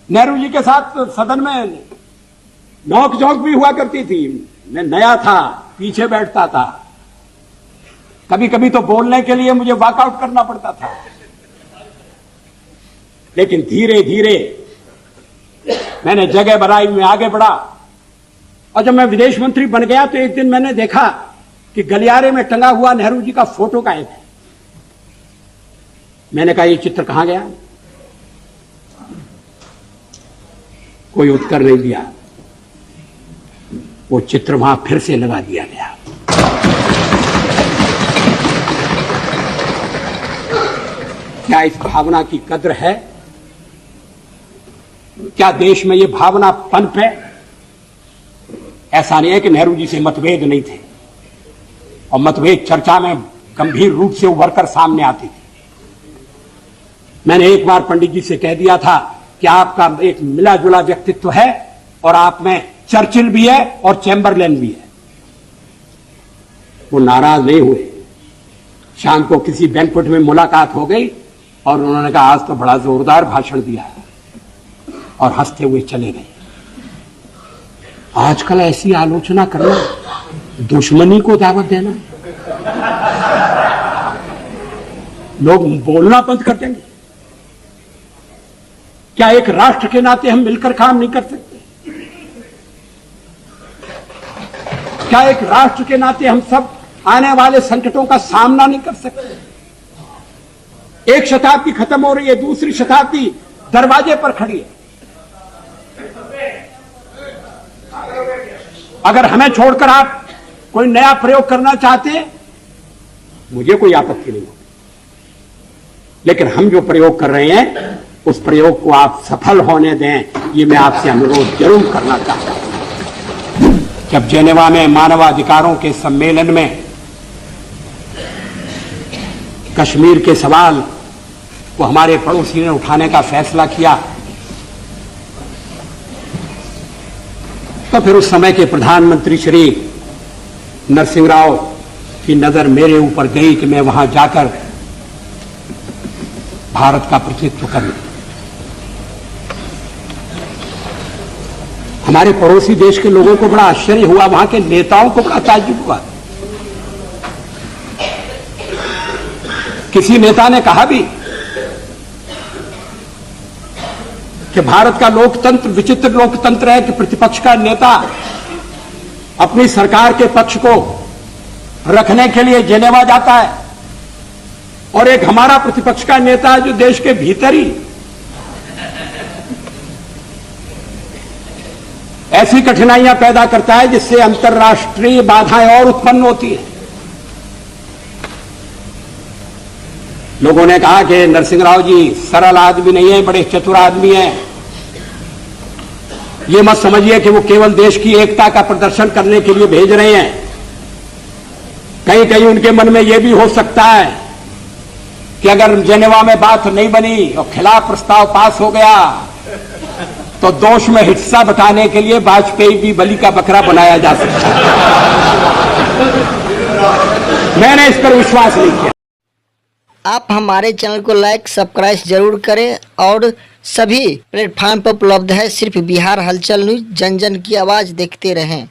नेहरू जी के साथ सदन में नोक झोंक भी हुआ करती थी। मैं नया था, पीछे बैठता था, कभी कभी तो बोलने के लिए मुझे वॉकआउट करना पड़ता था। लेकिन धीरे धीरे मैंने जगह बनाई, मैं आगे बढ़ा। और जब मैं विदेश मंत्री बन गया तो एक दिन मैंने देखा कि गलियारे में टंगा हुआ नेहरू जी का फोटो गायब है। मैंने कहा, ये चित्र कहां गया? कोई उत्तर नहीं दिया। वो चित्र वहां फिर से लगा दिया गया। क्या इस भावना की कद्र है? क्या देश में ये भावना पनप है? ऐसा नहीं है कि नेहरू जी से मतभेद नहीं थे, और मतभेद चर्चा में गंभीर रूप से उभर कर सामने आती थी। मैंने एक बार पंडित जी से कह दिया था कि आपका एक मिला जुला व्यक्तित्व है, और आप में चर्चिल भी है और चैम्बरलेन भी है। वो नाराज नहीं हुए। शाम को किसी बैंक्वेट में मुलाकात हो गई और उन्होंने कहा, आज तो बड़ा जोरदार भाषण दिया है, और हंसते हुए चले गए। आजकल ऐसी आलोचना करना दुश्मनी को दावत देना। लोग बोलना बंद कर देंगे। क्या एक राष्ट्र के नाते हम मिलकर काम नहीं कर सकते? क्या एक राष्ट्र के नाते हम सब आने वाले संकटों का सामना नहीं कर सकते? एक शताब्दी खत्म हो रही है, दूसरी शताब्दी दरवाजे पर खड़ी है। अगर हमें छोड़कर आप कोई नया प्रयोग करना चाहते हैं, मुझे कोई आपत्ति नहीं होगी। लेकिन हम जो प्रयोग कर रहे हैं, उस प्रयोग को आप सफल होने दें, ये मैं आपसे अनुरोध जरूर करना चाहता हूं। जब जेनेवा में मानवाधिकारों के सम्मेलन में कश्मीर के सवाल को हमारे पड़ोसी ने उठाने का फैसला किया, तो फिर उस समय के प्रधानमंत्री श्री नरसिंह राव की नजर मेरे ऊपर गई कि मैं वहां जाकर भारत का प्रतिनिधित्व करूं। हमारे पड़ोसी देश के लोगों को बड़ा आश्चर्य हुआ, वहां के नेताओं को बड़ा ताज्जुब हुआ। किसी नेता ने कहा भी कि भारत का लोकतंत्र विचित्र लोकतंत्र है कि प्रतिपक्ष का नेता अपनी सरकार के पक्ष को रखने के लिए जेनेवा जाता है, और एक हमारा प्रतिपक्ष का नेता है जो देश के भीतर ही ऐसी कठिनाइयां पैदा करता है जिससे अंतर्राष्ट्रीय बाधाएं और उत्पन्न होती है। लोगों ने कहा कि नरसिंह राव जी सरल आदमी नहीं है, बड़े चतुर आदमी हैं। ये मत समझिए कि वो केवल देश की एकता का प्रदर्शन करने के लिए भेज रहे हैं। कहीं कहीं उनके मन में यह भी हो सकता है कि अगर जेनेवा में बात नहीं बनी और खिलाफ प्रस्ताव पास हो गया, तो दोष में हिस्सा बटाने के लिए वाजपेयी भी बलि का बकरा बनाया जा सकता है। मैंने इस पर विश्वास नहीं किया। आप हमारे चैनल को लाइक सब्सक्राइब जरूर करें, और सभी प्लेटफार्म पर उपलब्ध है। सिर्फ बिहार हलचल न्यूज, जन जन की आवाज़ देखते रहें।